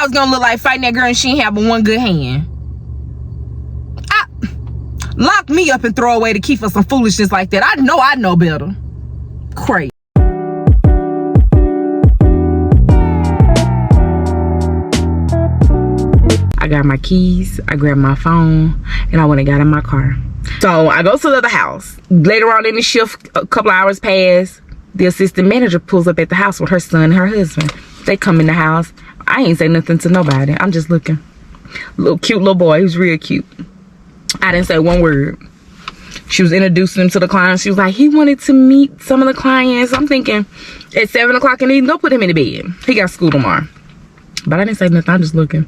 was gonna look like fighting that girl and she ain't have but one good hand. Lock me up and throw away to keep for some foolishness like that. I know better. Crazy. I got my keys, I grabbed my phone, and I went and got in my car. So I go to the other house. Later on in the shift, a couple of hours pass. The assistant manager pulls up at the house with her son and her husband. They come in the house. I ain't say nothing to nobody. I'm just looking. Cute little boy. He was real cute. I didn't say one word. She was introducing him to the clients. She was like, he wanted to meet some of the clients. I'm thinking, at 7 o'clock in the evening, go put him in the bed. He got school tomorrow. But I didn't say nothing. I'm just looking.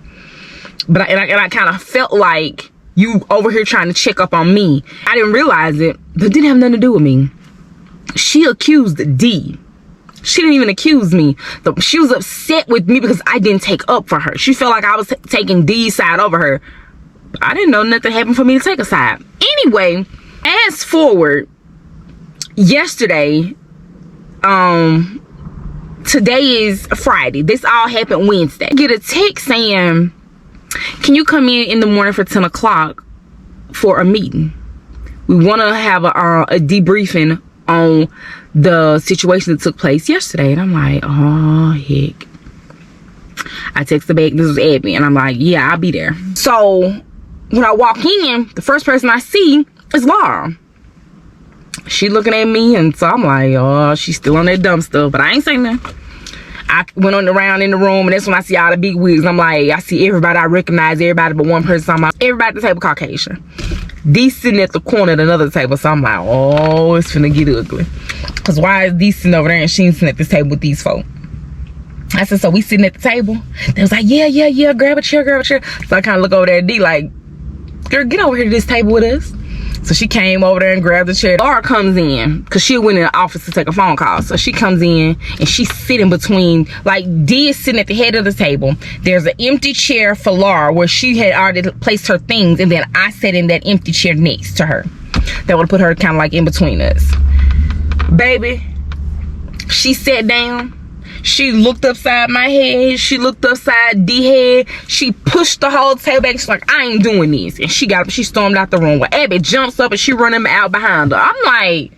But I kind of felt like you over here trying to check up on me. I didn't realize it, but it didn't have nothing to do with me. She accused D. She didn't even accuse me. She was upset with me because I didn't take up for her. She felt like I was taking D's side over her. I didn't know nothing happened for me to take a side. Anyway, as forward, yesterday, today is Friday. This all happened Wednesday. I get a text saying, can you come in the morning for 10 o'clock for a meeting? We want to have a debriefing on the situation that took place yesterday. And I'm like, oh, heck. I texted back, this was Abby, and I'm like, yeah, I'll be there. So when I walk in, the first person I see is Laura. She looking at me, and so I'm like, oh, she's still on that dumb stuff, but I ain't saying nothing. I went on around in the room, and that's when I see all the big wigs. I'm like, I see everybody. I recognize everybody but one person. I'm like, everybody at the table Caucasian. D sitting at the corner at another table, so I'm like, oh, it's finna get ugly. Because why is D sitting over there and she ain't sitting at this table with these folk? I said, so we sitting at the table? They was like, yeah, grab a chair. So I kind of look over there at D like, girl, get over here to this table with us. So she came over there and grabbed the chair. Laura comes in because she went in the office to take a phone call. So she comes in and she's sitting between, like, D is sitting at the head of the table. There's an empty chair for Laura where she had already placed her things, and then I sat in that empty chair next to her. That would put her kind of like in between us. Baby, she sat down. She looked upside my head. She looked upside D head. She pushed the whole table back. She's like, I ain't doing this. And she got up, she stormed out the room. Well, Abby jumps up and she running out behind her. I'm like,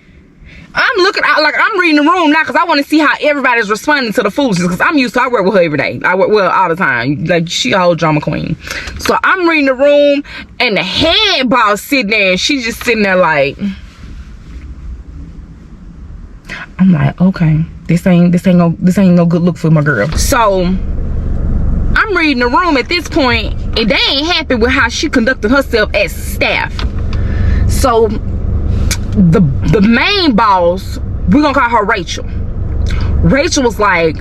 I'm looking out, like I'm reading the room now because I want to see how everybody's responding to the foolishness. Because I'm used to, I work with her every day. I work with her all the time. Like, she a whole drama queen. So I'm reading the room and the head boss sitting there and she's just sitting there like, I'm like, okay. This ain't no good look for my girl. So I'm reading the room at this point, and they ain't happy with how she conducted herself as staff. So the main boss, we're gonna call her Rachel. Rachel was like,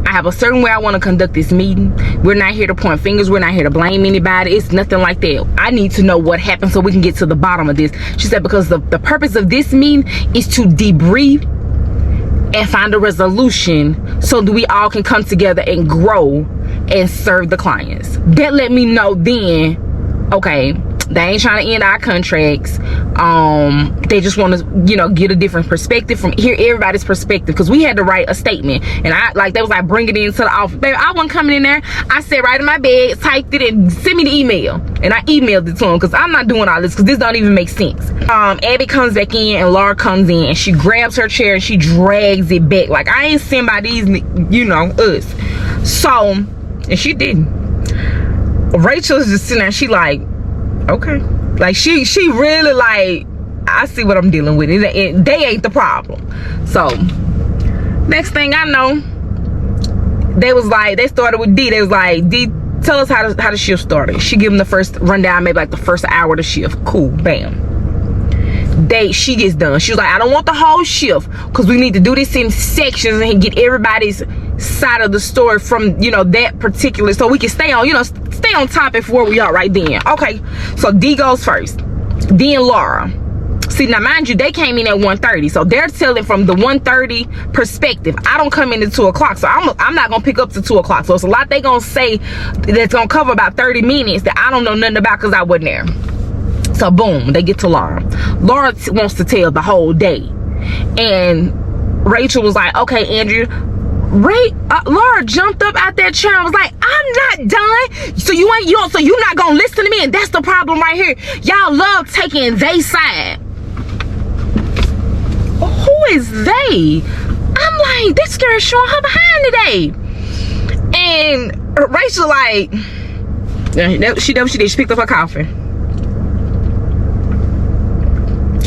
I have a certain way I want to conduct this meeting. We're not here to point fingers. We're not here to blame anybody. It's nothing like that. I need to know what happened so we can get to the bottom of this. She said, because the purpose of this meeting is to debrief and find a resolution so that we all can come together and grow and serve the clients. That let me know then, okay, they ain't trying to end our contracts. They just want to, you know, get a different perspective from hear everybody's perspective, because we had to write a statement, and I like, they was like, bring it into the office. Baby, I wasn't coming in there. I sat right in my bed, typed it, and sent me the email, and I emailed it to him because I'm not doing all this because this don't even make sense. Abby comes back in and Laura comes in and she grabs her chair and she drags it back like, I ain't sent by these, you know, us. So, and she didn't. Rachel's just sitting there, she like, okay, like she really like, I see what I'm dealing with. They ain't the problem. So next thing I know, they was like, they started with D. They was like, D, tell us how the shift started. She give them the first rundown, maybe like the first hour of the shift. Cool, bam. She gets done. She was like, I don't want the whole shift because we need to do this in sections and get everybody's side of the story from, you know, that particular, so we can stay on, you know, stay on topic for where we are right then. Okay, so D goes first, then Laura. See, now mind you, they came in at 1:30, so they're telling from the 1:30 perspective. I don't come in at 2 o'clock, so I'm not gonna pick up to 2 o'clock. So it's a lot they gonna say that's gonna cover about 30 minutes that I don't know nothing about because I wasn't there. So boom, they get to Laura. Laura wants to tell the whole day, and Rachel was like, okay, Andrea. Laura jumped up out that chair and was like, I'm not So you're not gonna listen to me, and that's the problem right here. Y'all love taking they side. Who is they? I'm like, this girl showing her behind today. And Rachel like, she did. She picked up her coffee.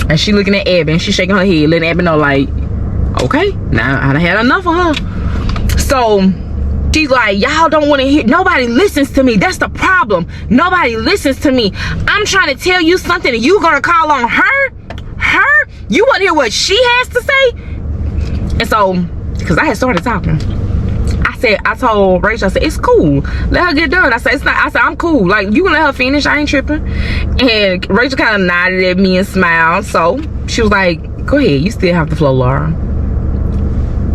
And she looking at Abby and she shaking her head, letting Abby know like, okay, now I done had enough of her. So she's like, y'all don't want to hear, nobody listens to me. That's the problem. Nobody listens to me. I'm trying to tell you something and you gonna call on her? You want to hear what she has to say? And so, because I had started talking, I told Rachel, I said, it's cool. Let her get done. I said, I'm cool. Like, you can let her finish. I ain't tripping. And Rachel kind of nodded at me and smiled. So she was like, go ahead. You still have the flow, Laura.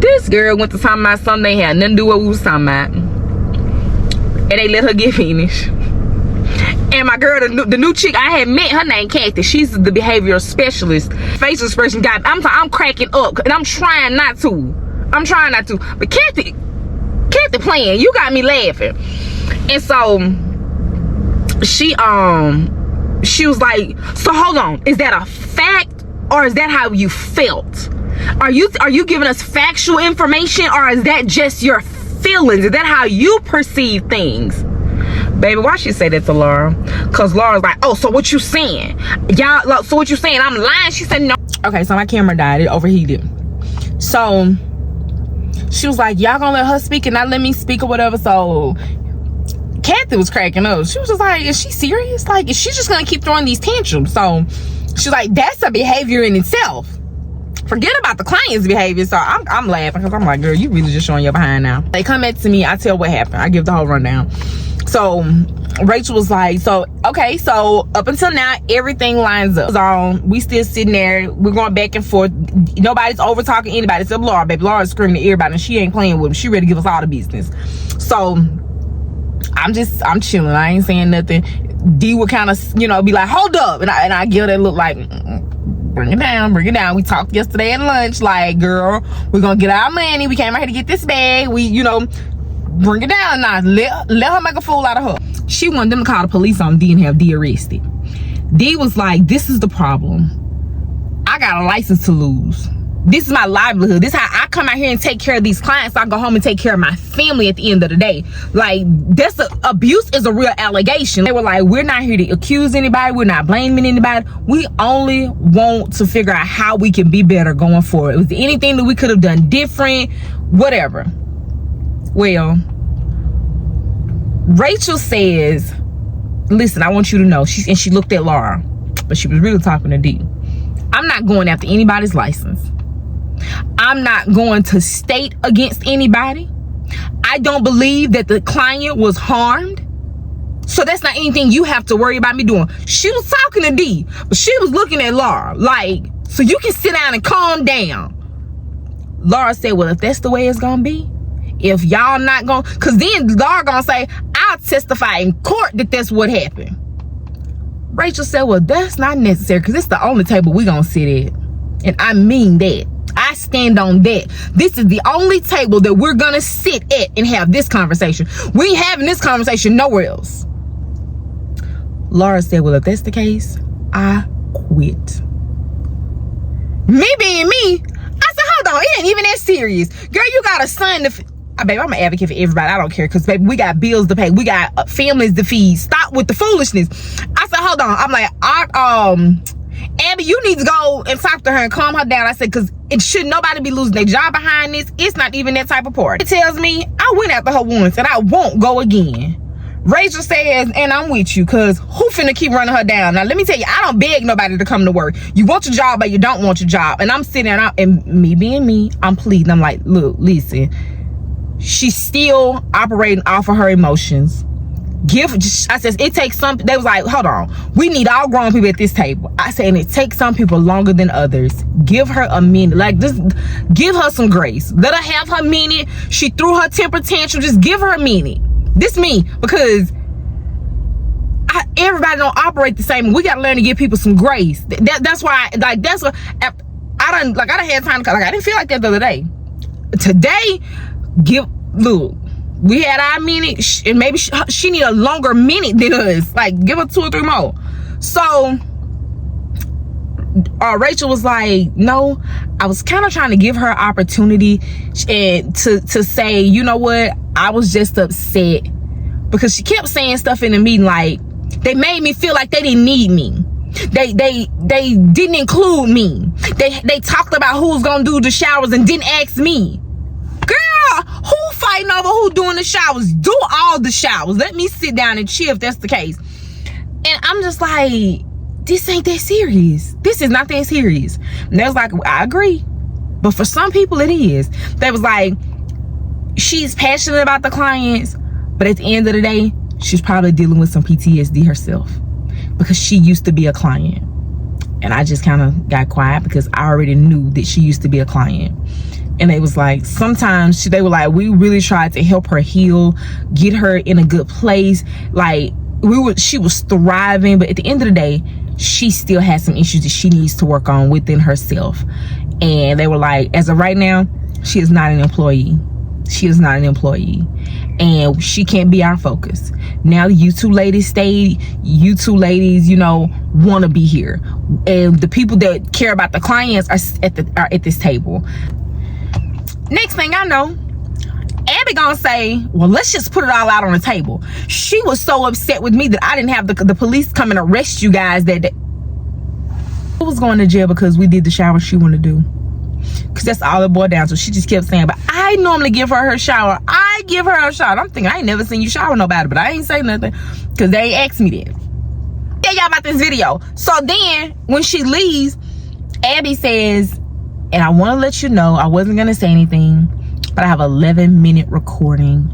This girl went to talking about something they had nothing to do with what we was talking about. And they let her get finished. And my girl, the new chick I had met, her name Kathy. She's the behavioral specialist. Facial expression guy. I'm cracking up. And I'm trying not to. But Kathy playing. You got me laughing. And so she was like, so hold on. Is that a fact or is that how you felt? Are you giving us factual information or is that just your feelings? Is that how you perceive things? Baby, why she say that to Laura? Because Laura's like, oh, so what you saying? Y'all, so what you saying? I'm lying? She said no. Okay, so my camera died. It overheated. So she was like, y'all gonna let her speak and not let me speak or whatever. So Kathy was cracking up. She was just like, is she serious? Like, is she just gonna keep throwing these tantrums? So she's like, that's a behavior in itself. Forget about the client's behavior. So I'm laughing because I'm like, girl, you really just showing your behind now. They come back to me, I tell what happened. I give the whole rundown. So Rachel was like, so okay, so up until now everything lines up. We still sitting there, we're going back and forth. Nobody's over talking anybody except Laura. Baby, Laura's screaming at everybody and she ain't playing with them. She ready to give us all the business. So I'm chilling. I ain't saying nothing. D would kind of, be like, hold up, and I give her that look like, bring it down. We talked yesterday at lunch, like, girl, we're gonna get our money. We came out here to get this bag. Bring it down now. Let her make a fool out of her. She wanted them to call the police on D and have D arrested. D was like, this is the problem. I got a license to lose. This is my livelihood. This is how I come out here and take care of these clients. So I go home and take care of my family at the end of the day. Like, abuse is a real allegation. They were like, we're not here to accuse anybody. We're not blaming anybody. We only want to figure out how we can be better going forward. Was there anything that we could have done different? Whatever. Well, Rachel says, listen, I want you to know, she looked at Laura, but she was really talking to D. I'm not going after anybody's license. I'm not going to state against anybody. I don't believe that the client was harmed. So that's not anything you have to worry about me doing. She was talking to D, but she was looking at Laura like, so you can sit down and calm down. Laura said, well, if that's the way it's gonna be, if y'all not gonna, because then Laura gonna say, I'll testify in court that that's what happened. Rachel said, well, that's not necessary because it's the only table we gonna sit at. And I mean that. I stand on that. This is the only table that we're gonna sit at and have this conversation. We ain't having this conversation nowhere else. Laura said, well, if that's the case, I quit. Me being me, I said, hold on, it ain't even that serious. Girl, you got a son to... Baby, I'm an advocate for everybody. I don't care because, baby, we got bills to pay. We got families to feed. Stop with the foolishness. I said, hold on. I'm like, Abby, you need to go and talk to her and calm her down. I said, because it should nobody be losing their job behind this. It's not even that type of party. It tells me I went after her once and I won't go again. Rachel says, and I'm with you, because who finna keep running her down? Now, let me tell you, I don't beg nobody to come to work. You want your job, but you don't want your job. And I'm sitting there, and me being me, I'm pleading. I'm like, look, listen. She's still operating off of her emotions. I said, it takes some, they was like, hold on, we need all grown people at this table. I said, and it takes some people longer than others. Give her a minute. Like, just give her some grace. Let her have her minute. She threw her temper tantrum. Just give her a minute. This me, because everybody don't operate the same. We got to learn to give people some grace. That's why, like, that's what I done had time to, like, I didn't feel like that the other day. Today, look, We had our minute, and maybe she need a longer minute than us. Like, give her 2 or 3 more. So Rachel was like, no, I was kind of trying to give her an opportunity and to say, you know what, I was just upset because she kept saying stuff in the meeting like they made me feel like they didn't need me. They didn't include me. They talked about who was gonna do the showers and didn't ask me. Girl, who fighting over who doing the showers? Do all the showers. Let me sit down and chill if that's the case. And I'm just like, this ain't that serious. This is not that serious. And they was like, I agree, but for some people it is. They was like, she's passionate about the clients, but at the end of the day, she's probably dealing with some PTSD herself because she used to be a client. And I just kind of got quiet because I already knew that she used to be a client. And they was like, sometimes they were like, we really tried to help her heal, get her in a good place. Like, she was thriving, but at the end of the day, she still has some issues that she needs to work on within herself. And they were like, as of right now, she is not an employee. She is not an employee, and she can't be our focus. Now you two ladies stayed. You two ladies, you know, want to be here, and the people that care about the clients are at this table. Next thing I know, Abby gonna say, well, let's just put it all out on the table. She was so upset with me that I didn't have the police come and arrest you guys that day. I was going to jail because we did the shower she wanted to do. Because that's all it boiled down to. She just kept saying, but I normally give her shower. I give her a shower. I'm thinking, I ain't never seen you shower nobody, but I ain't say nothing because they ain't asked me that. Yeah, y'all about this video. So then when she leaves, Abby says, and I want to let you know, I wasn't going to say anything, but I have 11-minute recording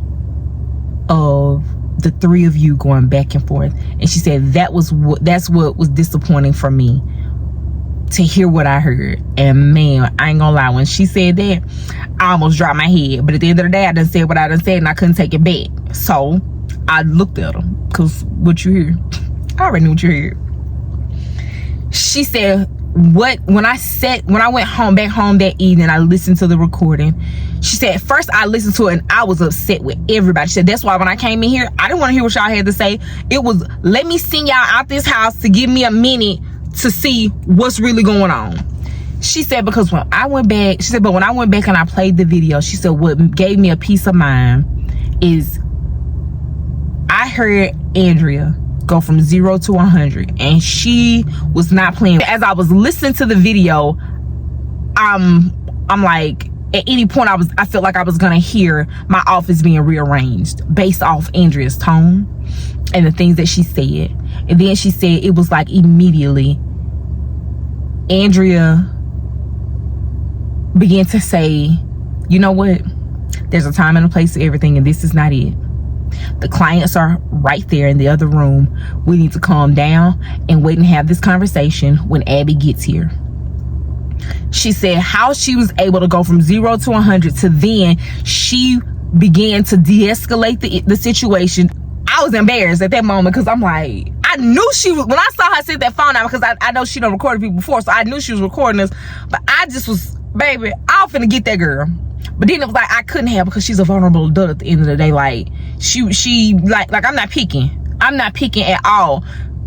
of the 3 of you going back and forth. And she said that's what was disappointing for me, to hear what I heard. And man, I ain't gonna lie, when she said that, I almost dropped my head. But at the end of the day, I done said what I done said and I couldn't take it back. So I looked at her, because what you hear, I already knew what you heard. She said, when I went back home that evening, I listened to the recording. She said, first I listened to it and I was upset with everybody. She said, that's why when I came in here, I didn't want to hear what y'all had to say. It was, let me send y'all out this house to give me a minute to see what's really going on. She said, because when I went back, she said, but when I went back and I played the video, she said, what gave me a peace of mind is I heard Andrea go from 0 to 100, and she was not playing. As I was listening to the video, I'm like, at any point I felt like I was gonna hear my office being rearranged based off Andrea's tone and the things that she said. And then she said it was like immediately Andrea began to say, you know what, there's a time and a place for everything, and this is not it. The clients are right there in the other room. We need to calm down and wait and have this conversation when Abby gets here. She said how she was able to go from 0 to 100 to then she began to de-escalate the situation. I was embarrassed at that moment because I'm like, I knew she was, when I saw her sit that phone out, because I know she done recorded people before, so I knew she was recording us, but I just was, baby, I was finna get that girl. But then it was like I couldn't have, because she's a vulnerable adult at the end of the day. Like she like I'm not picking at all.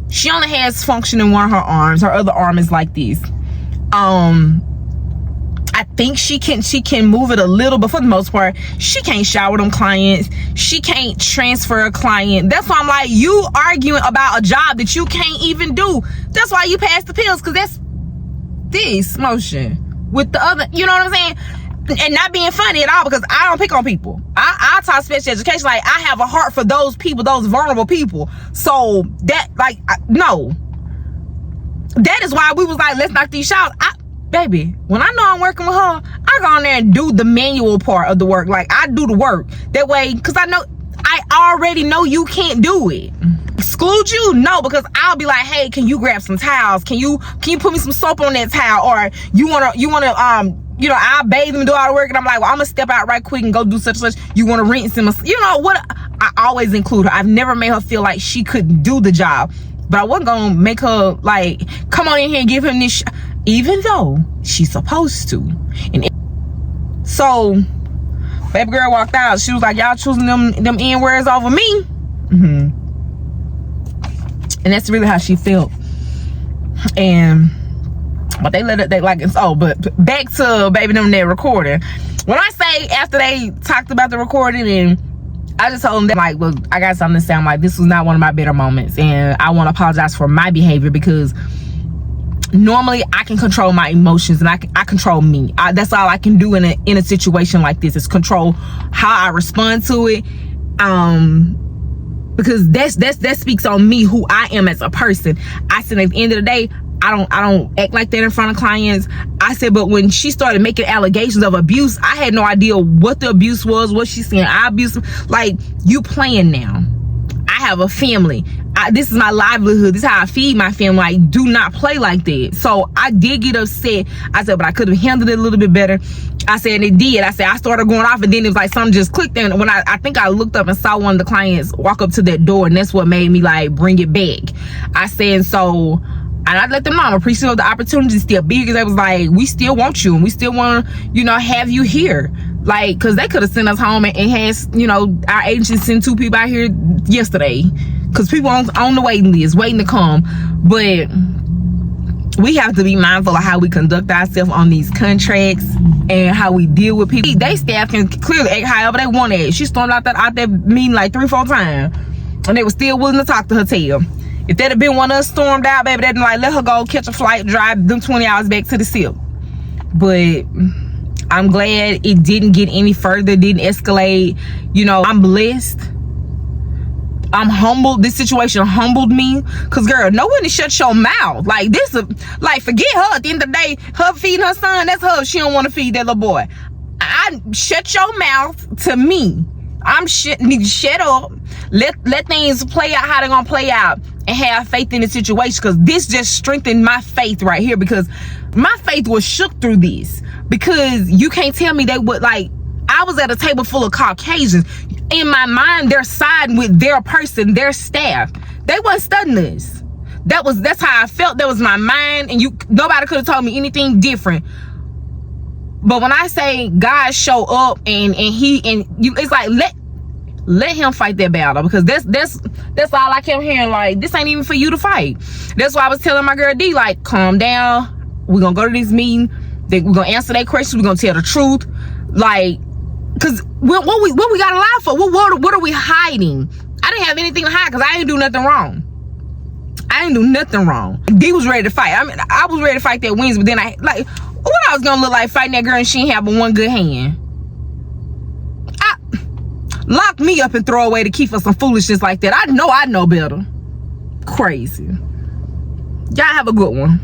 She only has function in one of her arms. Her other arm is like this. I think she can move it a little, but for the most part, she can't shower them clients. She can't transfer a client. That's why I'm like, you arguing about a job that you can't even do. That's why you pass the pills, because that's this motion with the other, you know what I'm saying? And not being funny at all, because I don't pick on people. I taught special education. Like, I have a heart for those people, those vulnerable people. So that, like, no. That is why we was like, let's knock these shots. Baby, when I know I'm working with her, I go in there and do the manual part of the work. Like, I do the work. That way, because I already know you can't do it. Exclude you? No, because I'll be like, hey, can you grab some towels? Can you put me some soap on that towel? Or you wanna you know, I'll bathe him and do all the work, and I'm like, well, I'm gonna step out right quick and go do such and such. You want to rinse him? You know what? I always include her. I've never made her feel like she couldn't do the job, but I wasn't gonna make her like, come on in here and give him this, even though she's supposed to. And so Baby girl walked out. She was like, y'all choosing them N-words over me. And that's really how she felt. But they let it, but back to baby them that recording. When I say after they talked about the recording, and I just told them that, like, look, I got something to say. I'm like, this was not one of my better moments, and I want to apologize for my behavior, because normally I can control my emotions, and I control me. That's all I can do in a situation like this, is control how I respond to it. Because that speaks on me, who I am as a person. I said at the end of the day, I don't act like that in front of clients. I said, but when she started making allegations of abuse, I had no idea what the abuse was, what she's saying. I abuse, like, you playing now. I have a family. This is my livelihood. This is how I feed my family. Like, do not play like that. So I did get upset. I said, but I could have handled it a little bit better. I said, and it did. I said, I started going off, and then it was like something just clicked. And when I think I looked up and saw one of the clients walk up to that door, and that's what made me like bring it back. I said, so, and I let them know, I'm appreciative of the opportunity still be, because they was like, we still want you, and we still want to, you know, have you here. Like, because they could have sent us home and had, you know, our agency sent 2 people out here yesterday, because people on the waiting list waiting to come. But we have to be mindful of how we conduct ourselves on these contracts and how we deal with people. They staff can clearly act however they want to act. She stormed out that meeting like 3-4 times, and they were still willing to talk to her tail. If that had been one of us stormed out, baby, they'd been like, let her go catch a flight, drive them 20 hours back to the SIP. But I'm glad it didn't get any further, didn't escalate. You know, I'm blessed. I'm humbled. This situation humbled me, because girl, no one to shut your mouth. Like, this, like, forget her. At the end of the day, her feeding her son, that's her. She don't want to feed that little boy. I shut your mouth to me. Need to shut up. Let things play out how they're gonna play out, and have faith in the situation, because this just strengthened my faith right here, because my faith was shook through this. Because you can't tell me they would, like, I was at a table full of Caucasians. In my mind, they're siding with their person, their staff. They wasn't studying this. That's how I felt. That was my mind, and nobody could have told me anything different. But when I say God show up and you, it's like let him fight that battle, because that's all I kept hearing. Like, this ain't even for you to fight. That's why I was telling my girl D, like, calm down. We're gonna go to this meeting. We're gonna answer that question. We're gonna tell the truth. Like, because what we got to lie for? What are we hiding? I didn't have anything to hide, because I didn't do nothing wrong. D was ready to fight. I mean, I was ready to fight that Wednesday, but then what I was gonna look like fighting that girl and she ain't have but one good hand. Lock me up and throw away the key for some foolishness like that. I know better. Crazy. Y'all have a good one.